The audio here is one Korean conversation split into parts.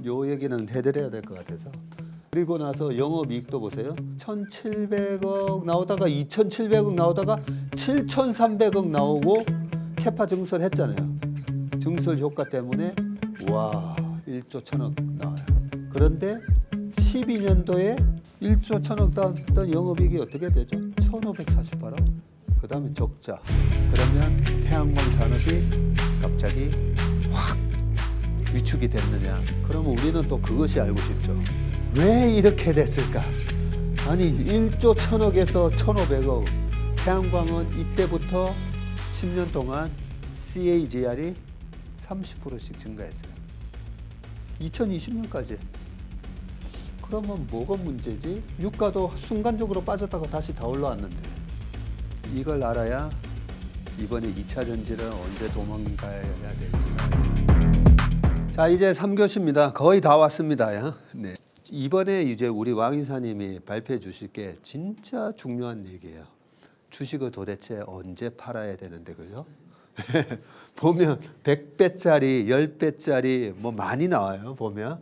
요 얘기는 해드려야 될 것 같아서. 그리고 나서 영업이익도 보세요. 1,700억 나오다가 2,700억 나오다가 7,300억 나오고 캐파 증설했잖아요. 증설 효과 때문에 와 1조 1,000억 나와요. 그런데 12년도에 1조 1,000억 나왔던 영업이익이 어떻게 되죠? 1,548억. 그 다음에 적자. 그러면 태양광 산업이 갑자기 확 위축이 됐느냐? 그러면 우리는 또 그것이 알고 싶죠. 왜 이렇게 됐을까? 아니 1조 1,000억에서 1,500억. 태양광은 이때부터 10년 동안 CAGR이 30%씩 증가했어요. 2020년까지. 그러면 뭐가 문제지? 유가도 순간적으로 빠졌다가 다시 다 올라왔는데. 이걸 알아야 이번에 2차 전지를 언제 도망가야 될지. 자, 이제 3교시입니다. 거의 다 왔습니다. 네. 이번에 이제 우리 왕 이사님이 발표해 주실 게 진짜 중요한 얘기예요. 주식을 도대체 언제 팔아야 되는데, 그죠? 보면 100배짜리, 10배짜리 뭐 많이 나와요, 보면.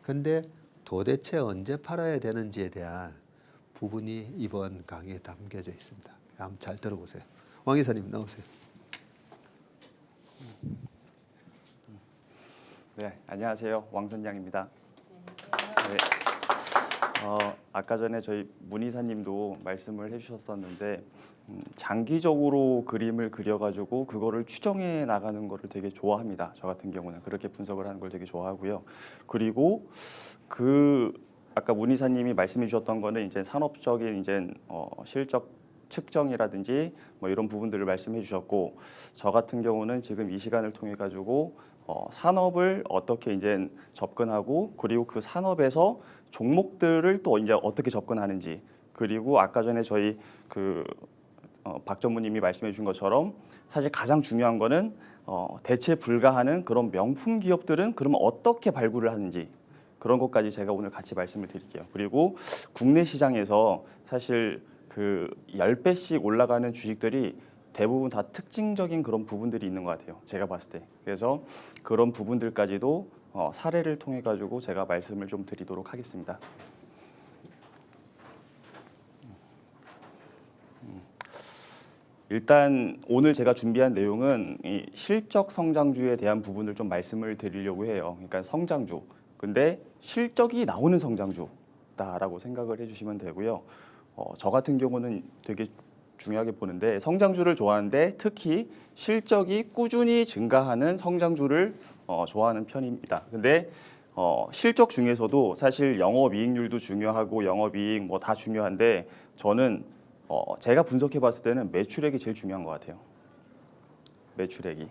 근데 도대체 언제 팔아야 되는지에 대한 부분이 이번 강의에 담겨져 있습니다. 한번 잘 들어보세요. 왕 이사님 나오세요. 네, 안녕하세요. 왕선장입니다. 네. 아까 전에 저희 문 이사님도 말씀을 해주셨었는데 장기적으로 그림을 그려가지고 그거를 추정해 나가는 거를 되게 좋아합니다. 저 같은 경우는 그렇게 분석을 하는 걸 되게 좋아하고요. 그리고 아까 문 이사님이 말씀해 주셨던 거는 이제 산업적인 이제 실적 측정이라든지 뭐 이런 부분들을 말씀해 주셨고, 저 같은 경우는 지금 이 시간을 통해 가지고 산업을 어떻게 이제 접근하고, 그리고 그 산업에서 종목들을 또 이제 어떻게 접근하는지, 그리고 아까 전에 저희 박 전무님이 말씀해 주신 것처럼 사실 가장 중요한 거는 대체 불가하는 그런 명품 기업들은 그러면 어떻게 발굴을 하는지, 그런 것까지 제가 오늘 같이 말씀을 드릴게요. 그리고 국내 시장에서 사실 10배씩 올라가는 주식들이 대부분 다 특징적인 그런 부분들이 있는 것 같아요. 제가 봤을 때. 그래서 그런 부분들까지도 사례를 통해 가지고 제가 말씀을 좀 드리도록 하겠습니다. 일단 오늘 제가 준비한 내용은 이 실적 성장주에 대한 부분을 좀 말씀을 드리려고 해요. 그러니까 성장주. 근데 실적이 나오는 성장주다라고 생각을 해주시면 되고요. 저 같은 경우는 되게 중요하게 보는데, 성장주를 좋아하는데 특히 실적이 꾸준히 증가하는 성장주를 좋아하는 편입니다. 근데 실적 중에서도 사실 영업이익률도 중요하고 영업이익 뭐 다 중요한데, 저는 제가 분석해 봤을 때는 매출액이 제일 중요한 것 같아요. 매출액이.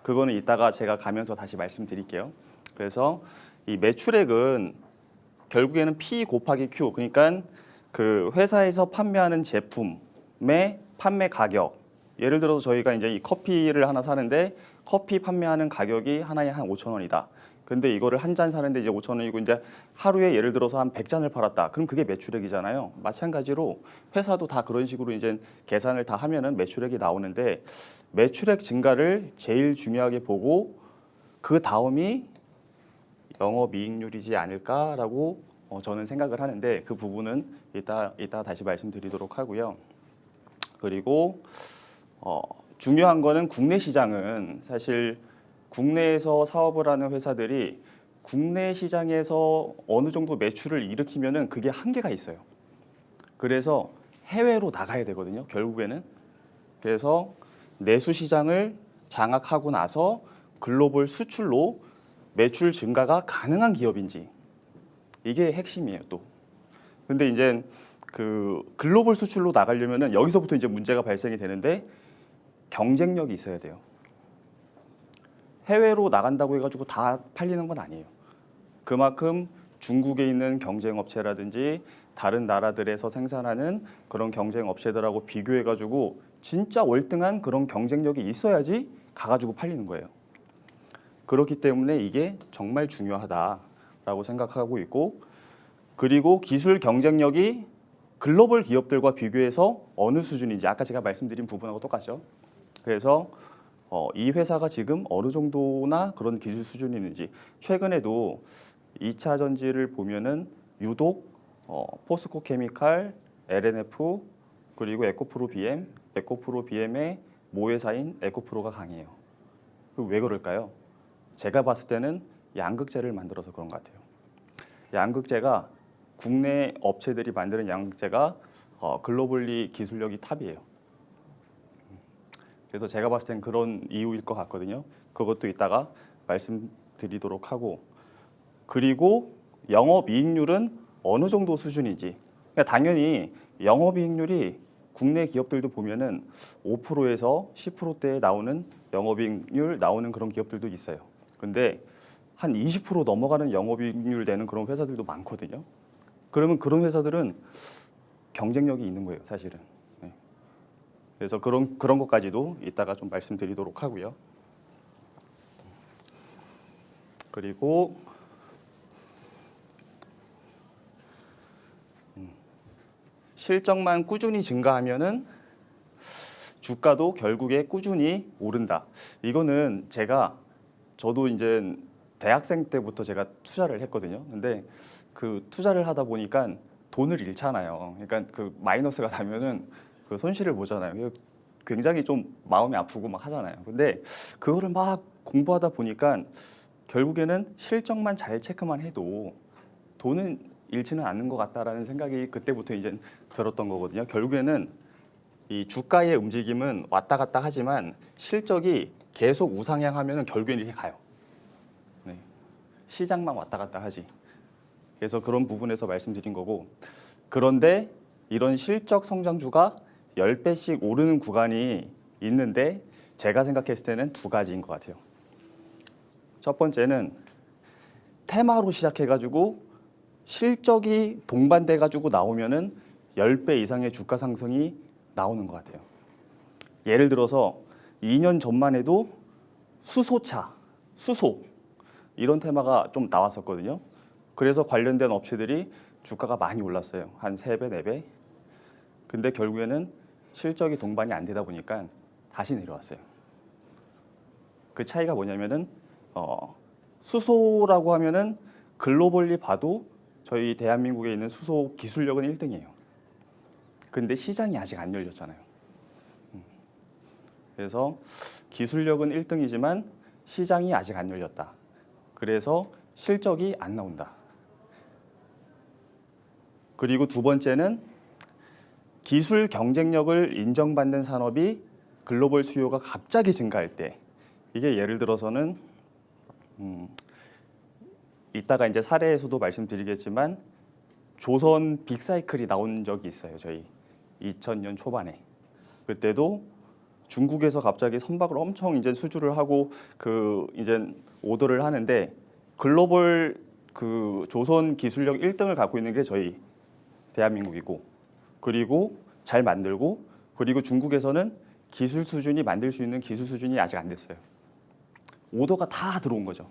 그거는 이따가 제가 가면서 다시 말씀드릴게요. 그래서 이 매출액은 결국에는 P 곱하기 Q, 그러니까 그 회사에서 판매하는 제품의 판매 가격. 예를 들어서 저희가 이제 이 커피를 하나 사는데 커피 판매하는 가격이 하나에 한 5,000원이다. 근데 이거를 한 잔 사는데 이제 5,000원이고 이제 하루에 예를 들어서 한 100잔을 팔았다. 그럼 그게 매출액이잖아요. 마찬가지로 회사도 다 그런 식으로 이제 계산을 다 하면은 매출액이 나오는데, 매출액 증가를 제일 중요하게 보고 그 다음이 영업이익률이지 않을까라고 저는 생각을 하는데, 그 부분은 이따 다시 말씀드리도록 하고요. 그리고 중요한 거는 국내 시장은 사실 국내에서 사업을 하는 회사들이 국내 시장에서 어느 정도 매출을 일으키면은 그게 한계가 있어요. 그래서 해외로 나가야 되거든요, 결국에는. 그래서 내수 시장을 장악하고 나서 글로벌 수출로 매출 증가가 가능한 기업인지, 이게 핵심이에요, 또. 근데 이제 글로벌 수출로 나가려면은 여기서부터 이제 문제가 발생이 되는데, 경쟁력이 있어야 돼요. 해외로 나간다고 해가지고 다 팔리는 건 아니에요. 그만큼 중국에 있는 경쟁 업체라든지 다른 나라들에서 생산하는 그런 경쟁 업체들하고 비교해가지고 진짜 월등한 그런 경쟁력이 있어야지 가가지고 팔리는 거예요. 그렇기 때문에 이게 정말 중요하다라고 생각하고 있고, 그리고 기술 경쟁력이 글로벌 기업들과 비교해서 어느 수준인지 아까 제가 말씀드린 부분하고 똑같죠. 그래서 이 회사가 지금 어느 정도나 그런 기술 수준이 있는지 최근에도 2차 전지를 보면은 유독 포스코 케미칼, LNF 그리고 에코프로 BM의 모회사인 에코프로가 강해요. 왜 그럴까요? 제가 봤을 때는 양극재를 만들어서 그런 것 같아요. 양극재가 국내 업체들이 만드는 양극재가 글로벌리 기술력이 탑이에요. 그래서 제가 봤을 땐 그런 이유일 것 같거든요. 그것도 이따가 말씀드리도록 하고, 그리고 영업이익률은 어느 정도 수준인지. 그러니까 당연히 영업이익률이 국내 기업들도 보면은 5%에서 10%대에 나오는 영업이익률 나오는 그런 기업들도 있어요. 근데 한 20% 넘어가는 영업이익률 되는 그런 회사들도 많거든요. 그러면 그런 회사들은 경쟁력이 있는 거예요, 사실은. 네. 그래서 그런 것까지도 이따가 좀 말씀드리도록 하고요. 그리고 실적만 꾸준히 증가하면은 주가도 결국에 꾸준히 오른다. 이거는 저도 이제 대학생 때부터 제가 투자를 했거든요. 근데 그 투자를 하다 보니까 돈을 잃잖아요. 그러니까 그 마이너스가 나면은 그 손실을 보잖아요. 굉장히 좀 마음이 아프고 막 하잖아요. 근데 그거를 막 공부하다 보니까 결국에는 실적만 잘 체크만 해도 돈은 잃지는 않는 것 같다라는 생각이 그때부터 이제 들었던 거거든요. 결국에는 이 주가의 움직임은 왔다 갔다 하지만 실적이 계속 우상향하면 결국에는 이렇게 가요. 네. 시장만 왔다 갔다 하지. 그래서 그런 부분에서 말씀드린 거고, 그런데 이런 실적 성장주가 10배씩 오르는 구간이 있는데 제가 생각했을 때는 두 가지인 것 같아요. 첫 번째는 테마로 시작해가지고 실적이 동반돼가지고 나오면은 10배 이상의 주가 상승이 나오는 것 같아요. 예를 들어서 2년 전만 해도 수소차, 수소 이런 테마가 좀 나왔었거든요. 그래서 관련된 업체들이 주가가 많이 올랐어요. 한 3배, 4배. 근데 결국에는 실적이 동반이 안 되다 보니까 다시 내려왔어요. 그 차이가 뭐냐면은 수소라고 하면은 글로벌리 봐도 저희 대한민국에 있는 수소 기술력은 1등이에요. 근데 시장이 아직 안 열렸잖아요. 그래서 기술력은 1등이지만 시장이 아직 안 열렸다. 그래서 실적이 안 나온다. 그리고 두 번째는 기술 경쟁력을 인정받는 산업이 글로벌 수요가 갑자기 증가할 때, 이게 예를 들어서는 이따가 이제 사례에서도 말씀드리겠지만 조선 빅사이클이 나온 적이 있어요. 저희 2000년 초반에. 그때도 중국에서 갑자기 선박을 엄청 이제 수주를 하고 그 이제 오더를 하는데 글로벌 그 조선 기술력 1등을 갖고 있는 게 저희 대한민국이고, 그리고 잘 만들고, 그리고 중국에서는 기술 수준이 만들 수 있는 기술 수준이 아직 안 됐어요. 오더가 다 들어온 거죠.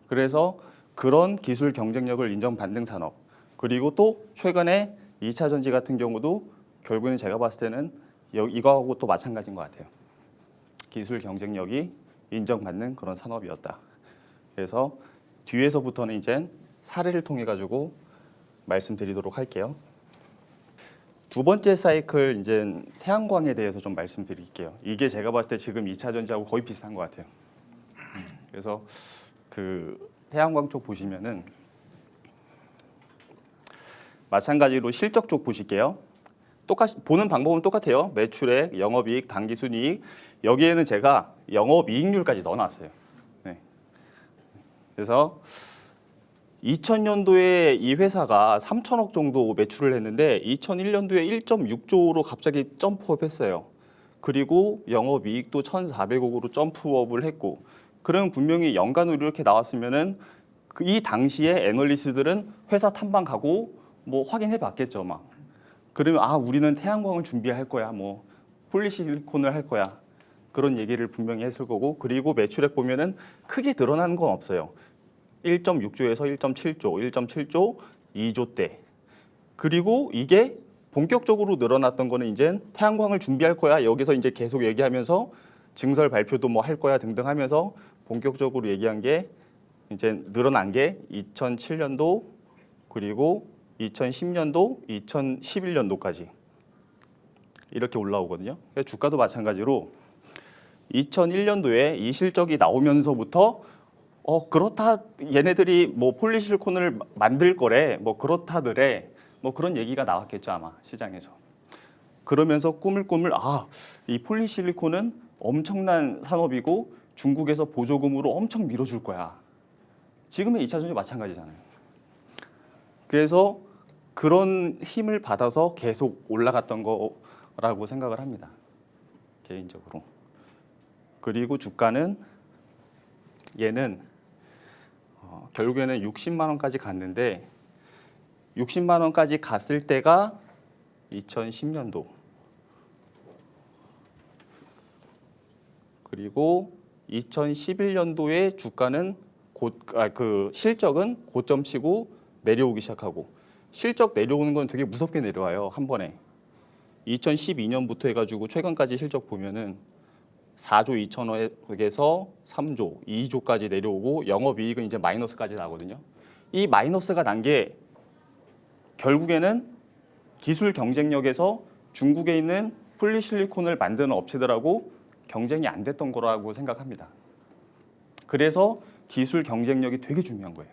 그래서 그런 기술 경쟁력을 인정받는 산업, 그리고 또 최근에 2차 전지 같은 경우도 결국에는 제가 봤을 때는 이거하고 또 마찬가지인 것 같아요. 기술 경쟁력이 인정받는 그런 산업이었다. 그래서 뒤에서부터는 이제 사례를 통해 가지고 말씀드리도록 할게요. 두 번째 사이클 이제 태양광에 대해서 좀 말씀드릴게요. 이게 제가 봤을 때 지금 2차 전지하고 거의 비슷한 것 같아요. 그래서 그 태양광 쪽 보시면은 마찬가지로 실적 쪽 보실게요. 똑같이 보는 방법은 똑같아요. 매출액, 영업이익, 당기순이익. 여기에는 제가 영업이익률까지 넣어놨어요. 네. 그래서 2000년도에 이 회사가 3천억 정도 매출을 했는데 2001년도에 1.6조로 갑자기 점프업했어요. 그리고 영업이익도 1,400억으로 점프업을 했고, 그러면 분명히 연간으로 이렇게 나왔으면은 이 당시에 애널리스트들은 회사 탐방 가고 뭐 확인해 봤겠죠, 막. 그러면 우리는 태양광을 준비할 거야, 뭐 폴리실리콘을 할 거야, 그런 얘기를 분명히 했을 거고, 그리고 매출액 보면은 크게 드러나는 건 없어요. 1.6조에서 1.7조, 1.7조, 2조대. 그리고 이게 본격적으로 늘어났던 거는 이제 태양광을 준비할 거야. 여기서 이제 계속 얘기하면서 증설 발표도 뭐 할 거야 등등 하면서 본격적으로 얘기한 게 이제 늘어난 게 2007년도 그리고 2010년도, 2011년도까지 이렇게 올라오거든요. 주가도 마찬가지로 2001년도에 이 실적이 나오면서부터 그렇다 얘네들이 뭐 폴리실리콘을 만들 거래 뭐 그렇다더래 뭐 그런 얘기가 나왔겠죠 아마 시장에서. 그러면서 꾸물꾸물 이 폴리실리콘은 엄청난 산업이고 중국에서 보조금으로 엄청 밀어줄 거야. 지금의 2차 전지 마찬가지잖아요. 그래서 그런 힘을 받아서 계속 올라갔던 거라고 생각을 합니다. 개인적으로. 그리고 주가는 얘는 결국에는 60만 원까지 갔는데 60만 원까지 갔을 때가 2010년도 그리고 2011년도에 주가는 그 실적은 고점 치고 내려오기 시작하고 실적 내려오는 건 되게 무섭게 내려와요 한 번에. 2012년부터 해가지고 최근까지 실적 보면은 4조 2천억에서 3조, 2조까지 내려오고 영업이익은 이제 마이너스까지 나거든요. 이 마이너스가 난 게 결국에는 기술 경쟁력에서 중국에 있는 폴리실리콘을 만드는 업체들하고 경쟁이 안 됐던 거라고 생각합니다. 그래서 기술 경쟁력이 되게 중요한 거예요.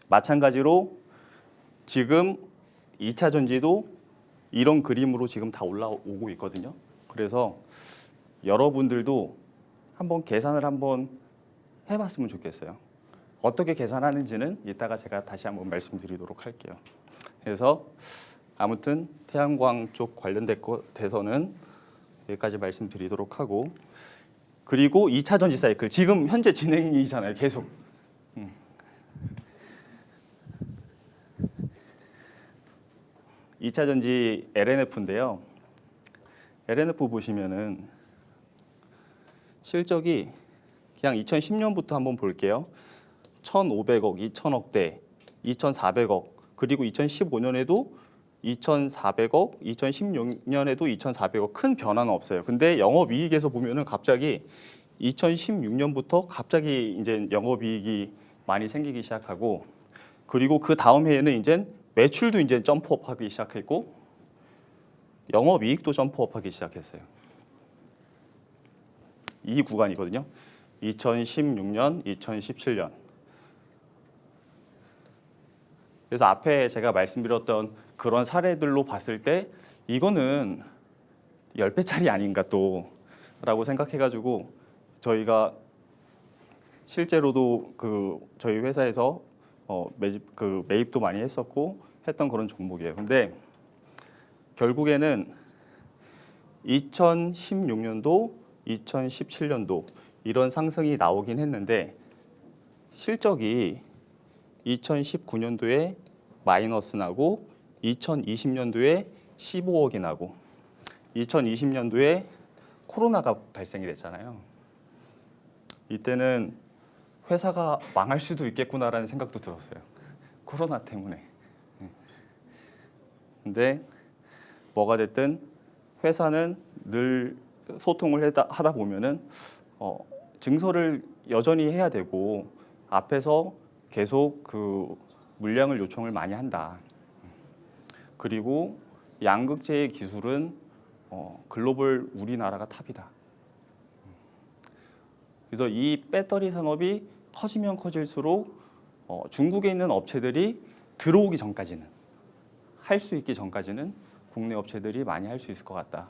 마찬가지로 지금 2차 전지도 이런 그림으로 지금 다 올라오고 있거든요. 그래서 여러분들도 한번 계산을 한번 해봤으면 좋겠어요. 어떻게 계산하는지는 이따가 제가 다시 한번 말씀드리도록 할게요. 그래서 아무튼 태양광 쪽 관련돼서는 여기까지 말씀드리도록 하고 그리고 2차 전지 사이클 지금 현재 진행이잖아요. 계속. 2차 전지 LNF인데요. LNF 보시면은 실적이 그냥 2010년부터 한번 볼게요. 1,500억, 2,000억대, 2,400억, 그리고 2015년에도 2,400억, 2016년에도 2,400억 큰 변화는 없어요. 근데 영업이익에서 보면은 갑자기 2016년부터 갑자기 이제 영업이익이 많이 생기기 시작하고 그리고 그 다음 해에는 이제 매출도 이제 점프업하기 시작했고 영업이익도 점프업하기 시작했어요. 이 구간이거든요. 2016년, 2017년. 그래서 앞에 제가 말씀드렸던 그런 사례들로 봤을 때 이거는 10배짜리 아닌가 또 라고 생각해가지고 저희가 실제로도 저희 회사에서 매입도 많이 했었고 했던 그런 종목이에요. 근데 결국에는 2016년도, 2017년도 이런 상승이 나오긴 했는데 실적이 2019년도에 마이너스 나고 2020년도에 15억이 나고 2020년도에 코로나가 발생이 됐잖아요. 이때는 회사가 망할 수도 있겠구나라는 생각도 들었어요. 코로나 때문에. 근데 뭐가 됐든 회사는 늘 소통을 하다 보면은 증설을 여전히 해야 되고 앞에서 계속 그 물량을 요청을 많이 한다. 그리고 양극재의 기술은 글로벌 우리나라가 탑이다. 그래서 이 배터리 산업이 커지면 커질수록 중국에 있는 업체들이 들어오기 전까지는 할 수 있기 전까지는 국내 업체들이 많이 할 수 있을 것 같다.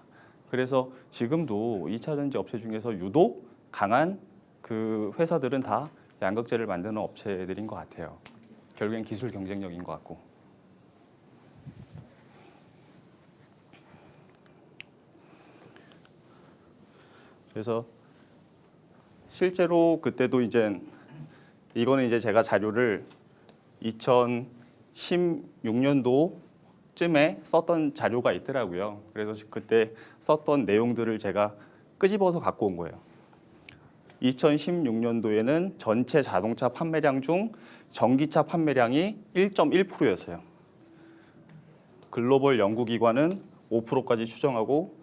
그래서 지금도 2차 전지 업체 중에서 유독 강한 그 회사들은 다 양극재를 만드는 업체들인 것 같아요. 결국엔 기술 경쟁력인 것 같고. 그래서 실제로 그때도 이제 이거는 이제 제가 자료를 2016년도쯤에 썼던 자료가 있더라고요. 그래서 그때 썼던 내용들을 제가 끄집어서 갖고 온 거예요. 2016년도에는 전체 자동차 판매량 중 전기차 판매량이 1.1%였어요. 글로벌 연구기관은 5%까지 추정하고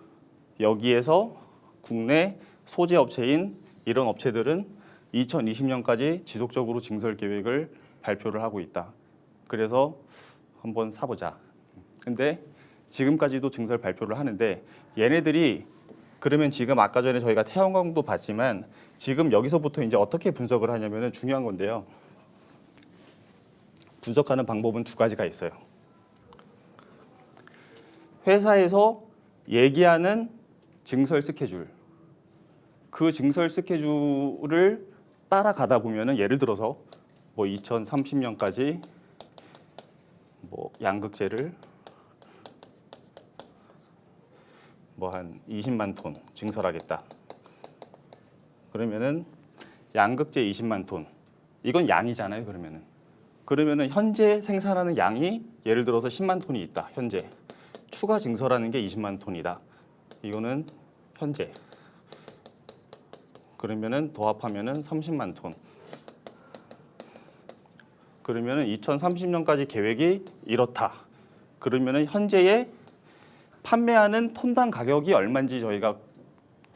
여기에서 국내 소재 업체인 이런 업체들은 2020년까지 지속적으로 증설 계획을 발표를 하고 있다. 그래서 한번 사보자. 근데 지금까지도 증설 발표를 하는데 얘네들이 그러면 지금 아까 전에 저희가 태양광도 봤지만 지금 여기서부터 이제 어떻게 분석을 하냐면은 중요한 건데요. 분석하는 방법은 두 가지가 있어요. 회사에서 얘기하는 증설 스케줄, 그 증설 스케줄을 따라가다 보면은 예를 들어서 뭐 2030년까지 뭐 양극재를 뭐 한 20만 톤 증설하겠다. 그러면은 양극재 20만 톤. 이건 양이잖아요, 그러면은 현재 생산하는 양이 예를 들어서 10만 톤이 있다. 현재. 추가 증설하는 게 20만 톤이다. 이거는 현재. 그러면은 도합하면은 30만 톤. 그러면은 2030년까지 계획이 이렇다. 그러면은 현재의 판매하는 톤당 가격이 얼마인지 저희가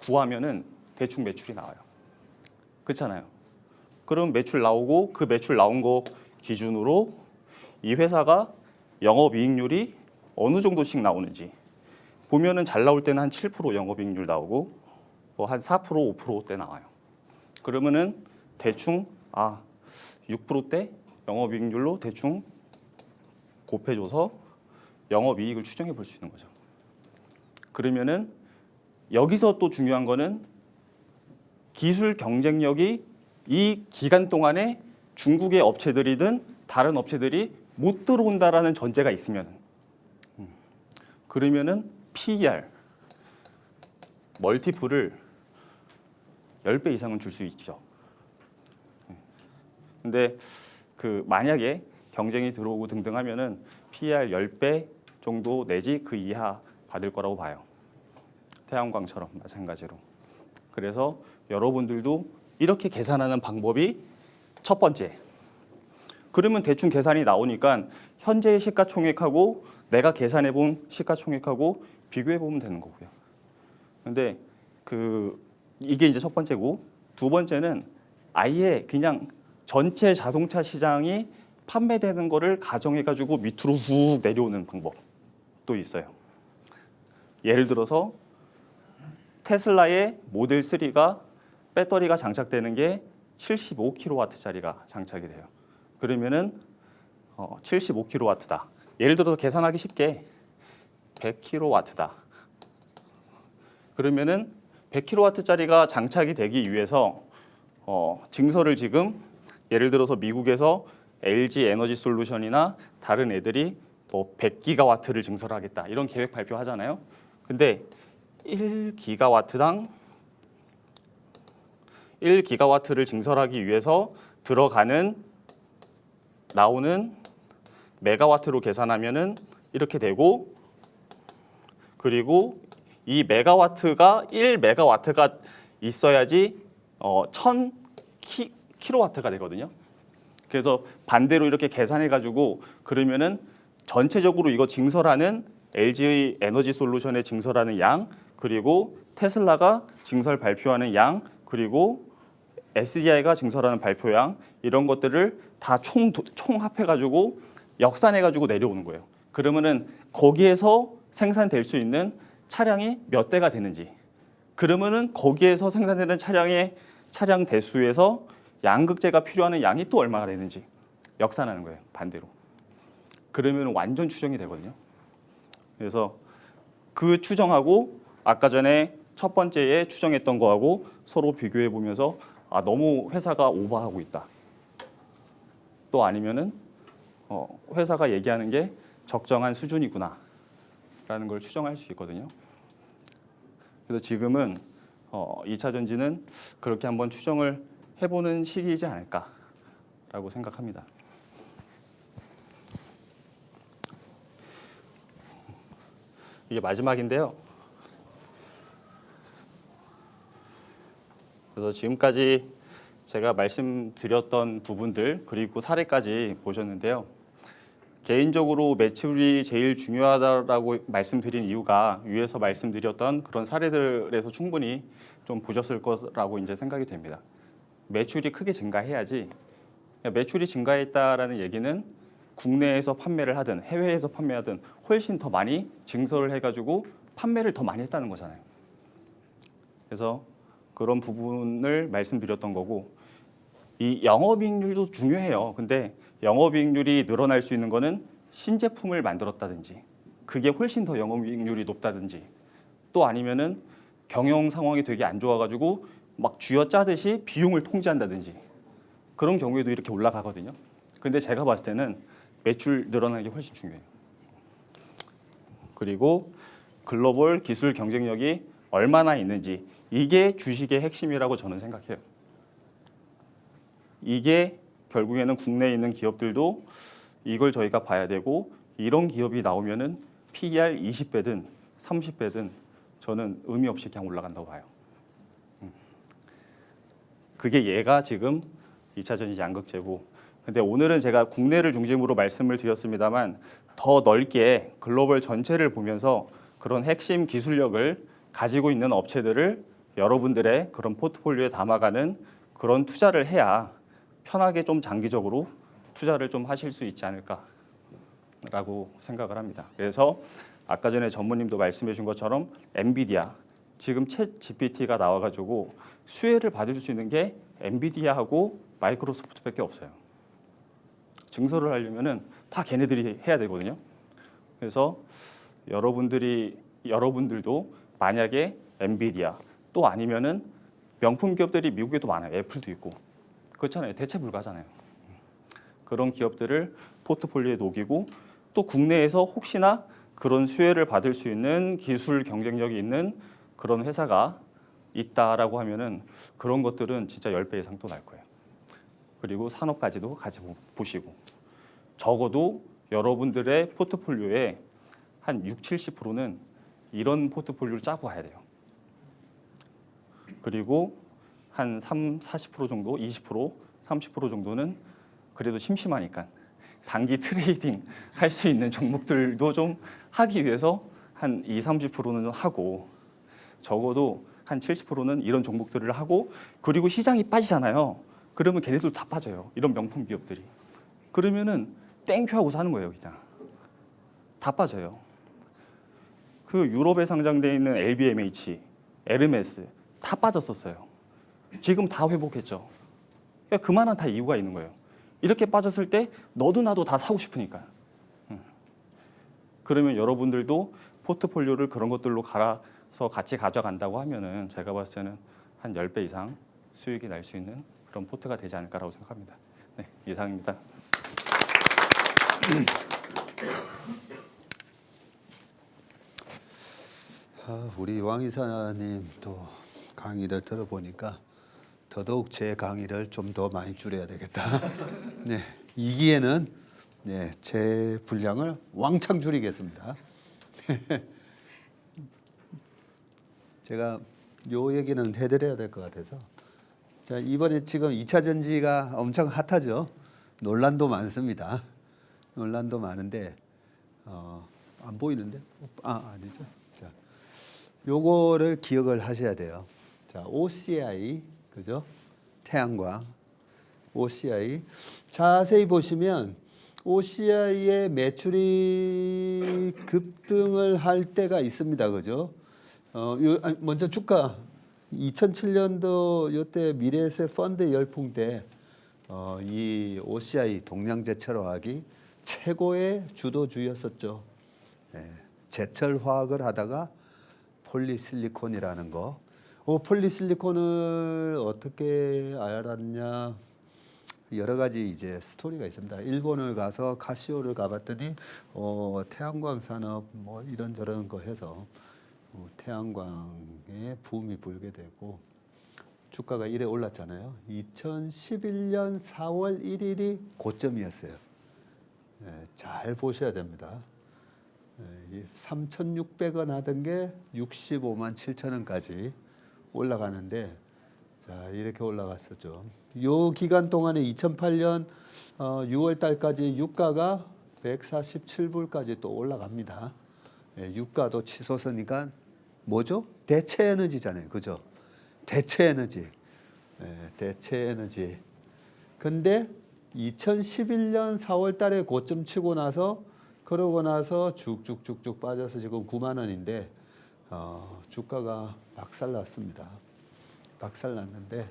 구하면은 대충 매출이 나와요. 그렇잖아요. 그럼 매출 나오고 그 매출 나온 거 기준으로 이 회사가 영업이익률이 어느 정도씩 나오는지 보면은 잘 나올 때는 한 7% 영업이익률 나오고 뭐 한 4%, 5%대 나와요. 그러면은 대충 6%대 영업이익률로 대충 곱해줘서 영업이익을 추정해 볼 수 있는 거죠. 그러면은 여기서 또 중요한 거는 기술 경쟁력이 이 기간 동안에 중국의 업체들이든 다른 업체들이 못 들어온다라는 전제가 있으면 그러면은 PER 멀티플을 10배 이상은 줄 수 있죠. 근데 그 만약에 경쟁이 들어오고 등등 하면은 PER 10배 정도 내지 그 이하 받을 거라고 봐요. 태양광처럼 마찬가지로. 그래서 여러분들도 이렇게 계산하는 방법이 첫 번째. 그러면 대충 계산이 나오니까 현재의 시가총액하고 내가 계산해 본 시가총액하고 비교해 보면 되는 거고요. 근데 이게 이제 첫 번째고 두 번째는 아예 그냥 전체 자동차 시장이 판매되는 거를 가정해 가지고 밑으로 훅 내려오는 방법도 있어요. 예를 들어서 테슬라의 모델 3가 배터리가 장착되는 게 75kW짜리가 장착이 돼요. 그러면은 75kW다. 예를 들어서 계산하기 쉽게 100kW다. 그러면은 100kW짜리가 장착이 되기 위해서 증설을 지금 예를 들어서 미국에서 LG 에너지 솔루션이나 다른 애들이 뭐 100기가와트를 증설하겠다 이런 계획 발표하잖아요. 근데 1기가와트당 1기가와트를 증설하기 위해서 나오는 메가와트로 계산하면은 이렇게 되고 그리고 이 메가와트가 1메가와트가 있어야지 1000kW가 되거든요. 그래서 반대로 이렇게 계산해 가지고 그러면은 전체적으로 이거 증설하는 LG 에너지 솔루션의 증설하는 양 그리고 테슬라가 증설 발표하는 양 그리고 SDI가 증설하는 발표량 이런 것들을 다 총합해 가지고 역산해 가지고 내려오는 거예요. 그러면은 거기에서 생산될 수 있는 차량이 몇 대가 되는지 그러면은 거기에서 생산되는 차량 대수에서 양극재가 필요한 양이 또 얼마가 되는지 역산하는 거예요. 반대로. 그러면 완전 추정이 되거든요. 그래서 그 추정하고 아까 전에 첫 번째에 추정했던 거하고 서로 비교해 보면서 너무 회사가 오버하고 있다. 또 아니면은 회사가 얘기하는 게 적정한 수준이구나 라는 걸 추정할 수 있거든요. 그래서 지금은 2차 전지는 그렇게 한번 추정을 해보는 시기이지 않을까라고 생각합니다. 이게 마지막인데요. 그래서 지금까지 제가 말씀드렸던 부분들 그리고 사례까지 보셨는데요. 개인적으로 매출이 제일 중요하다라고 말씀드린 이유가 위에서 말씀드렸던 그런 사례들에서 충분히 좀 보셨을 거라고 이제 생각이 됩니다. 매출이 크게 증가해야지. 매출이 증가했다라는 얘기는 국내에서 판매를 하든 해외에서 판매하든 훨씬 더 많이 증설을 해가지고 판매를 더 많이 했다는 거잖아요. 그래서 그런 부분을 말씀드렸던 거고, 이 영업이익률도 중요해요. 근데 영업이익률이 늘어날 수 있는 거는 신제품을 만들었다든지, 그게 훨씬 더 영업이익률이 높다든지, 또 아니면은 경영 상황이 되게 안 좋아가지고 막 쥐어짜듯이 비용을 통제한다든지, 그런 경우에도 이렇게 올라가거든요. 근데 제가 봤을 때는 매출 늘어나는 게 훨씬 중요해요. 그리고 글로벌 기술 경쟁력이 얼마나 있는지, 이게 주식의 핵심이라고 저는 생각해요. 이게 결국에는 국내에 있는 기업들도 이걸 저희가 봐야 되고, 이런 기업이 나오면은 PER 20배든 30배든 저는 의미 없이 그냥 올라간다고 봐요. 그게 얘가 지금 2차 전지 양극재고, 근데 오늘은 제가 국내를 중심으로 말씀을 드렸습니다만 더 넓게 글로벌 전체를 보면서 그런 핵심 기술력을 가지고 있는 업체들을 여러분들의 그런 포트폴리오에 담아가는 그런 투자를 해야 편하게 좀 장기적으로 투자를 좀 하실 수 있지 않을까라고 생각을 합니다. 그래서 아까 전에 전무님도 말씀해 준 것처럼 엔비디아, 지금 챗 GPT가 나와가지고 수혜를 받을 수 있는 게 엔비디아하고 마이크로소프트밖에 없어요. 증설을 하려면은 다 걔네들이 해야 되거든요. 그래서 여러분들도 만약에 엔비디아, 또 아니면은 명품 기업들이 미국에도 많아요. 애플도 있고. 그렇잖아요. 대체 불가잖아요. 그런 기업들을 포트폴리오에 녹이고, 또 국내에서 혹시나 그런 수혜를 받을 수 있는 기술 경쟁력이 있는 그런 회사가 있다라고 하면은 그런 것들은 진짜 10배 이상 또 날 거예요. 그리고 산업까지도 같이 보시고, 적어도 여러분들의 포트폴리오에 한 60, 70%는 이런 포트폴리오를 짜고 가야 돼요. 그리고 한 40% 정도, 20%, 30% 정도는 그래도 심심하니까 단기 트레이딩 할 수 있는 종목들도 좀 하기 위해서 한 20-30%는 하고, 적어도 한 70%는 이런 종목들을 하고, 그리고 시장이 빠지잖아요. 그러면 걔네들 다 빠져요. 이런 명품 기업들이. 그러면은 땡큐 하고 사는 거예요, 그냥. 다 빠져요. 그 유럽에 상장돼 있는 LVMH, 에르메스 다 빠졌었어요. 지금 다 회복했죠. 그러니까 그만한 다 이유가 있는 거예요. 이렇게 빠졌을 때 너도 나도 다 사고 싶으니까. 그러면 여러분들도 포트폴리오를 그런 것들로 갈아서 같이 가져간다고 하면은 제가 봤을 때는 한 10배 이상 수익이 날 수 있는 그런 포트가 되지 않을까라고 생각합니다. 네, 이상입니다. 우리 왕 이사님 또 강의를 들어보니까 더더욱 제 강의를 좀 더 많이 줄여야 되겠다. 네, 이 기회는 네, 제 분량을 왕창 줄이겠습니다. 제가 요 얘기는 해드려야 될 것 같아서. 자, 이번에 지금 2차 전지가 엄청 핫하죠. 논란도 많습니다. 논란도 많은데 안 보이는데? 아니죠. 자, 요거를 기억을 하셔야 돼요. 자, OCI 그죠? 태양광 OCI 자세히 보시면 OCI의 매출이 급등을 할 때가 있습니다. 그죠? 먼저 주가 2007년도 이때 미래에셋 펀드 열풍 때 이 OCI 동양제철화학이 최고의 주도주였었죠. 네, 제철화학을 하다가 폴리실리콘이라는 거. 폴리실리콘을 어떻게 알았냐? 여러 가지 이제 스토리가 있습니다. 일본을 가서 카시오를 가봤더니 태양광 산업 뭐 이런저런 거 해서 태양광에 붐이 불게 되고 주가가 이래 올랐잖아요. 2011년 4월 1일이 고점이었어요. 네, 잘 보셔야 됩니다. 3,600원 하던 게 65만 7천 원까지 올라가는데 자 이렇게 올라갔었죠. 요 기간 동안에 2008년 6월 달까지 유가가 147불까지 또 올라갑니다. 예, 유가도 치솟으니까 뭐죠? 대체 에너지잖아요. 그죠? 대체 에너지. 예, 대체 에너지. 근데 2011년 4월 달에 고점 치고 나서 그러고 나서 쭉쭉쭉쭉 빠져서 지금 9만 원인데 주가가 박살났습니다. 박살났는데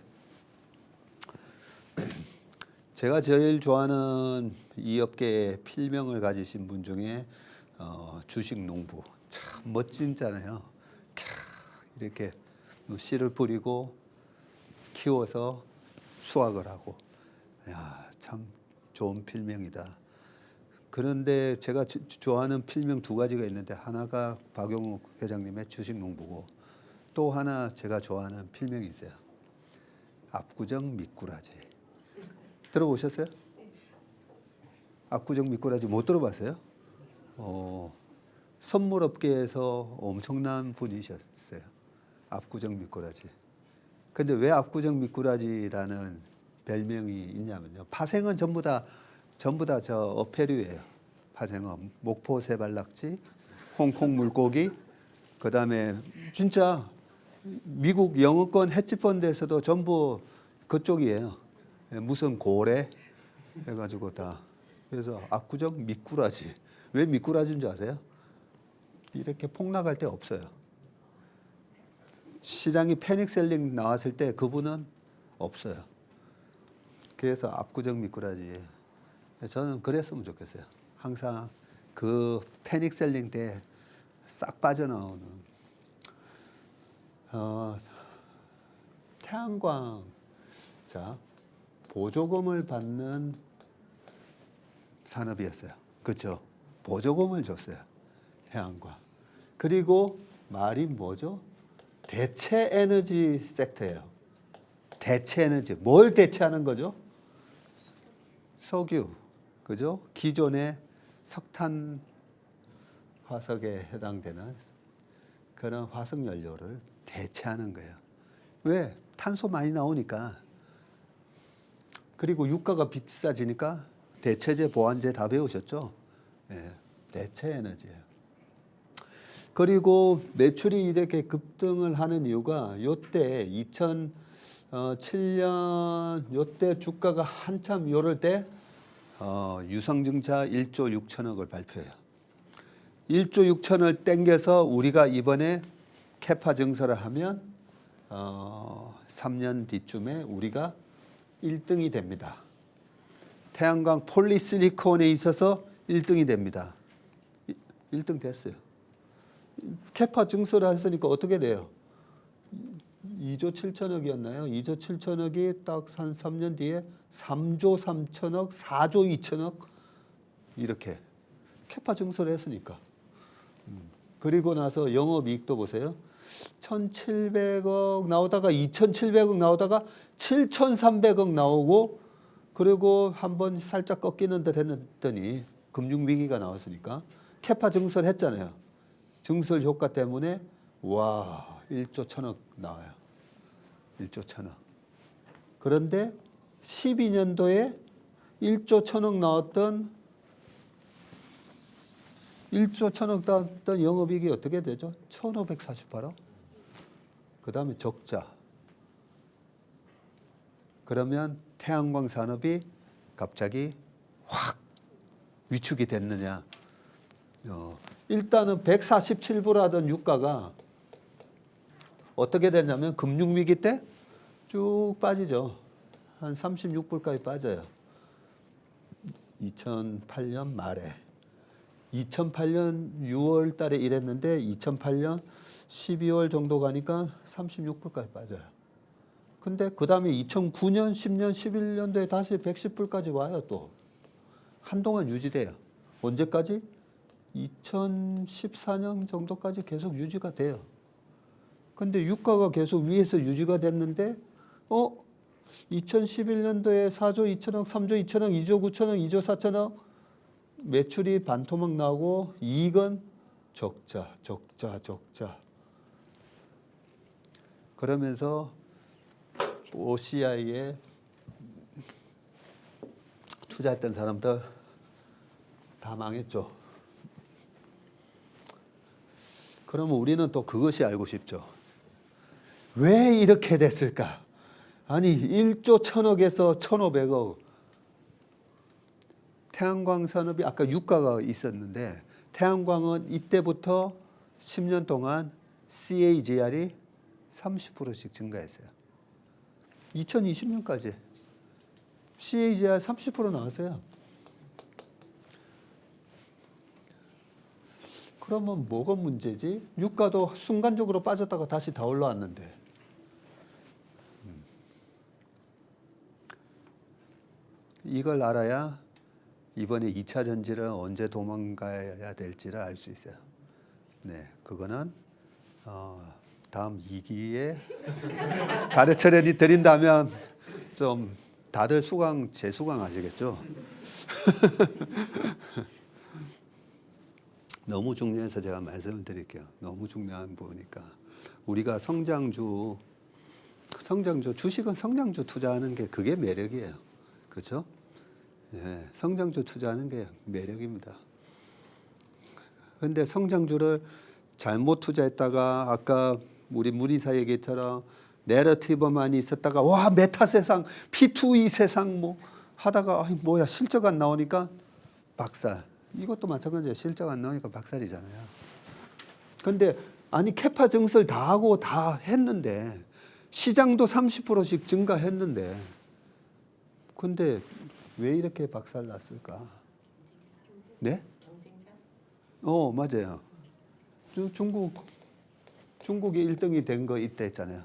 제가 제일 좋아하는 이 업계의 필명을 가지신 분 중에 주식 농부 참 멋진잖아요. 이렇게 씨를 뿌리고 키워서 수확을 하고 참 좋은 필명이다. 그런데 제가 좋아하는 필명 두 가지가 있는데 하나가 박용욱 회장님의 주식 농부고 또 하나 제가 좋아하는 필명이 있어요. 압구정 미꾸라지. 들어보셨어요? 압구정 미꾸라지 못 들어봤어요? 선물업계에서 엄청난 분이셨어요. 압구정 미꾸라지. 근데 왜 압구정 미꾸라지라는 별명이 있냐면요. 파생은 전부 다 저 어패류예요. 파생은 목포 세발낙지, 홍콩 물고기, 그다음에 진짜 미국 영어권 헤지펀드에서도 전부 그쪽이에요. 무슨 고래 해가지고 다. 그래서 압구정 미꾸라지. 왜 미꾸라지인 줄 아세요? 이렇게 폭락할 때 없어요. 시장이 패닉셀링 나왔을 때 그분은 없어요. 그래서 압구정 미꾸라지. 저는 그랬으면 좋겠어요. 항상 그 패닉셀링 때 싹 빠져나오는 태양광 자 보조금을 받는 산업이었어요. 그렇죠? 보조금을 줬어요. 태양광. 그리고 말이 뭐죠? 대체 에너지 섹터예요. 대체 에너지. 뭘 대체하는 거죠? 석유. 그죠? 기존의 석탄 화석에 해당되는 그런 화석 연료를 대체하는 거예요. 왜? 탄소 많이 나오니까. 그리고 유가가 비싸지니까 대체재, 보완재 다 배우셨죠? 예, 대체 에너지예요. 그리고 매출이 이렇게 급등을 하는 이유가 요때 2007년 요때 주가가 한참 요럴 때 유상증자 1조 6천억을 발표해요. 1조 6천을 땡겨서 우리가 이번에 캐파 증설을 하면 3년 뒤쯤에 우리가 1등이 됩니다. 태양광 폴리실리콘에 있어서 1등이 됩니다. 1등 됐어요. 캐파 증설을 했으니까 어떻게 돼요? 2조 7천억이었나요? 2조 7천억이 딱 한 3년 뒤에 3조 3천억, 4조 2천억 이렇게 캐파 증설을 했으니까. 그리고 나서 영업이익도 보세요. 1,700억 나오다가 2,700억 나오다가 7,300억 나오고 그리고 한번 살짝 꺾이는 듯 했더니 금융위기가 나왔으니까 캐파 증설했잖아요. 증설 효과 때문에 와 1조 1천억 나와요. 1조 1천억. 그런데 12년도에 1조 1천억 나왔던 1조 1천억 나왔던 영업이익이 어떻게 되죠? 1,548억. 그 다음에 적자. 그러면 태양광 산업이 갑자기 확 위축이 됐느냐. 일단은 147불 하던 유가가 어떻게 됐냐면 금융위기 때 쭉 빠지죠. 한 36불까지 빠져요. 2008년 말에. 2008년 6월 달에 이랬는데 2008년 12월 정도 가니까 36불까지 빠져요. 근데 그 다음에 2009년, 10년, 11년도에 다시 110불까지 와요 또. 한동안 유지돼요. 언제까지? 2014년 정도까지 계속 유지가 돼요. 근데 유가가 계속 위에서 유지가 됐는데 2011년도에 4조 2천억, 3조 2천억, 2조 9천억, 2조 4천억 매출이 반토막 나고 이익은 적자. 그러면서 OCI에 투자했던 사람들 다 망했죠. 그러면 우리는 또 그것이 알고 싶죠. 왜 이렇게 됐을까? 아니 1조 1,000억에서 1,500억. 태양광 산업이 아까 유가가 있었는데 태양광은 이때부터 10년 동안 CAGR이 30%씩 증가했어요. 2020년까지 CAGR 30% 나왔어요. 그러면 뭐가 문제지? 유가도 순간적으로 빠졌다가 다시 다 올라왔는데. 이걸 알아야 이번에 2차 전지를 언제 도망가야 될지를 알 수 있어요. 네, 그거는 다음 2기에 가르쳐 드린다면 좀 다들 재수강 하시겠죠? 너무 중요해서 제가 말씀을 드릴게요. 너무 중요한 부분이니까. 우리가 성장주, 주식은 성장주 투자하는 게 그게 매력이에요. 그렇죠? 예, 성장주 투자하는 게 매력입니다. 그런데 성장주를 잘못 투자했다가 아까 우리 문희사 얘기처럼 내러티브만 있었다가 와 메타 세상, P2E 세상 뭐 하다가 뭐야 실적 안 나오니까 박살. 이것도 마찬가지예요. 실적 안 나오니까 박살이잖아요. 그런데 아니 캐파 증설 다 하고 다 했는데 시장도 30%씩 증가했는데 근데 왜 이렇게 박살 났을까? 네? 맞아요. 중국이 1등이 된 거 이때 했잖아요.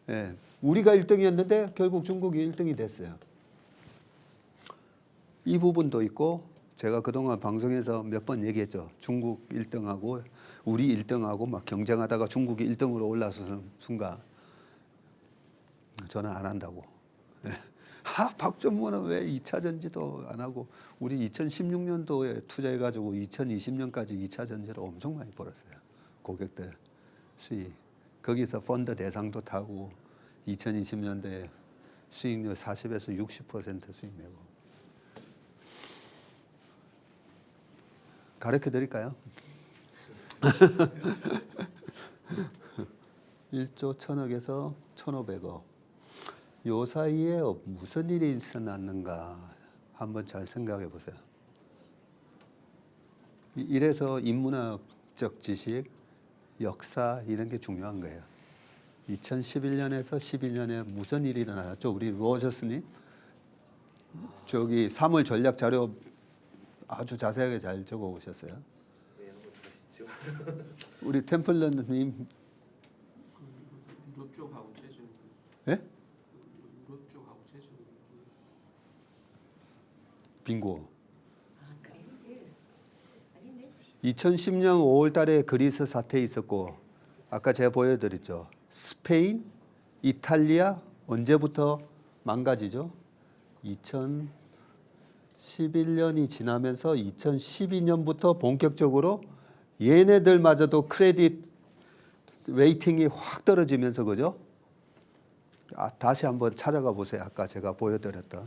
예. 우리가 1등이었는데 결국 중국이 1등이 됐어요. 이 부분도 있고 제가 그동안 방송에서 몇 번 얘기했죠. 중국 1등하고 우리 1등하고 막 경쟁하다가 중국이 1등으로 올라서는 순간 저는 안 한다고. 박정무는 왜 2차 전지도 안 하고 우리 2016년도에 투자해가지고 2020년까지 2차 전지를 엄청 많이 벌었어요. 고객들 수익. 거기서 펀드 대상도 타고 2020년도에 수익률 40에서 60% 수익 내고. 가르쳐 드릴까요? 1조 1,000억에서 1,500억. 요 사이에 무슨 일이 있었는가 한번 잘 생각해 보세요. 이래서 인문학적 지식, 역사 이런 게 중요한 거예요. 2011년에서 12년에 무슨 일이 일어났죠? 우리 로저스님 저기 3월 전략 자료 아주 자세하게 잘 적어 오셨어요. 우리 템플러님 유럽 쪽하고 최저. 예? 유럽 쪽하고 최저. 빙고. 그리스 아닌데? 2010년 5월 달에 그리스 사태 있었고 아까 제가 보여드렸죠. 스페인, 이탈리아 언제부터 망가지죠? 2011년이 지나면서 2012년부터 본격적으로 얘네들마저도 크레딧 레이팅이 확 떨어지면서 그죠? 다시 한번 찾아가 보세요. 아까 제가 보여드렸던.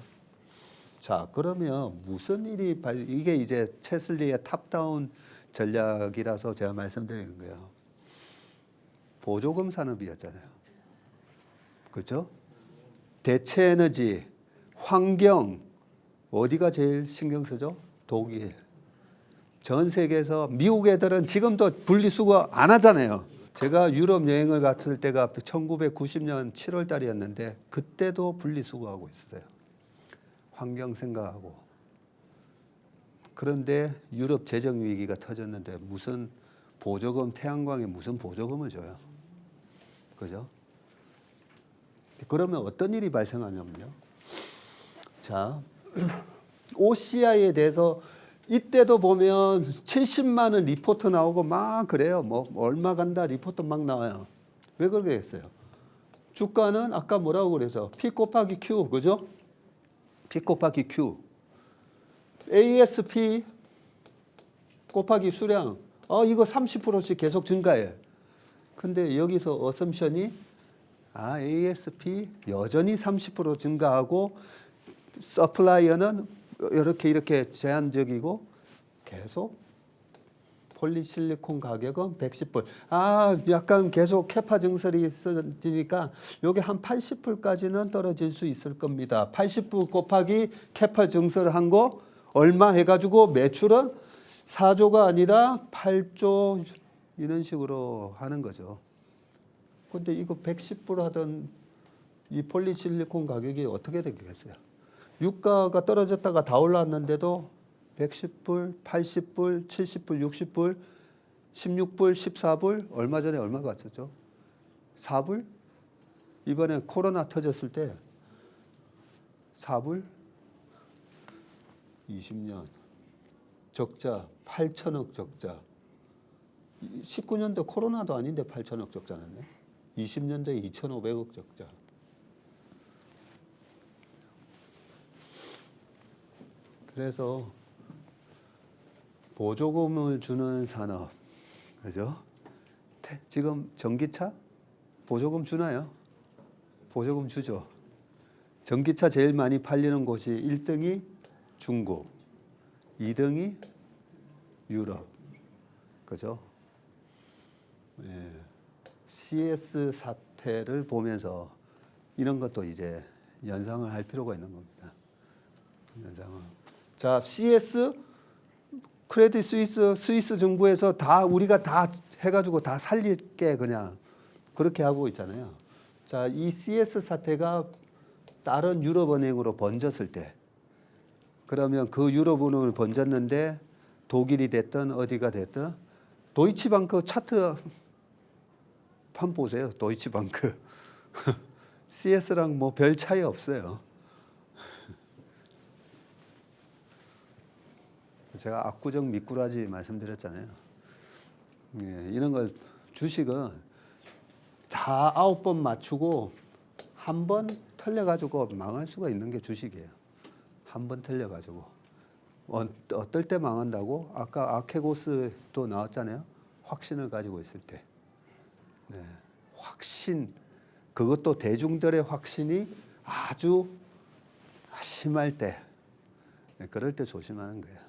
자, 그러면 무슨 일이 이게 이제 체슬리의 탑다운 전략이라서 제가 말씀드리는 거예요. 보조금 산업이었잖아요. 그렇죠? 대체 에너지, 환경 어디가 제일 신경 쓰죠? 독일. 전 세계에서 미국 애들은 지금도 분리수거 안 하잖아요. 제가 유럽 여행을 갔을 때가 1990년 7월 달이었는데 그때도 분리수거하고 있었어요. 환경 생각하고. 그런데 유럽 재정 위기가 터졌는데 무슨 보조금, 태양광에 무슨 보조금을 줘요. 그죠? 그러면 어떤 일이 발생하냐면요. 자, OCI에 대해서 이때도 보면 70만 원 리포트 나오고 막 그래요. 뭐 얼마 간다 리포트 막 나와요. 왜 그러겠어요? 주가는 아까 뭐라고 그래서 P 곱하기 Q, 그죠? P 곱하기 Q. ASP 곱하기 수량. 이거 30%씩 계속 증가해. 근데 여기서 어썸션이 ASP 여전히 30% 증가하고 서플라이어는 이렇게 제한적이고 계속 폴리실리콘 가격은 110불. 아, 약간 계속 캐파 증설이 있어지니까 여기 한 80불까지는 떨어질 수 있을 겁니다. 80불 곱하기 캐파 증설한 거 얼마 해가지고 매출은 4조가 아니라 8조 이런 식으로 하는 거죠. 근데 이거 110불 하던 이 폴리실리콘 가격이 어떻게 되겠어요? 유가가 떨어졌다가 다 올랐는데도 110불, 80불, 70불, 60불, 16불, 14불, 얼마 전에 얼마 갔었죠? 4불? 이번에 코로나 터졌을 때 4불? 20년 적자 8천억 적자. 19년도 코로나도 아닌데 8천억 적자났네. 20년도에 2,500억 적자. 그래서 보조금을 주는 산업, 그죠? 지금 전기차 보조금 주나요? 보조금 주죠. 전기차 제일 많이 팔리는 곳이 1등이 중국, 2등이 유럽, 그죠? 예. CS 사태를 보면서 이런 것도 이제 연상을 할 필요가 있는 겁니다. 연상을. 자, CS 크레딧 스위스 정부에서 다 우리가 다 해가지고 다 살릴게 그냥 그렇게 하고 있잖아요. 자, 이 CS 사태가 다른 유럽은행으로 번졌을 때, 그러면 그 유럽은행을 번졌는데 독일이 됐든 어디가 됐든 도이치방크 차트 판 보세요. 도이치방크 CS랑 뭐 별 차이 없어요. 제가 압구정 미꾸라지 말씀드렸잖아요. 예, 이런 걸 주식은 다 9번 맞추고 한 번 틀려가지고 망할 수가 있는 게 주식이에요. 한 번 틀려가지고 어떨 때 망한다고? 아까 아케고스도 나왔잖아요. 확신을 가지고 있을 때. 네, 확신, 그것도 대중들의 확신이 아주 심할 때, 네, 그럴 때 조심하는 거예요.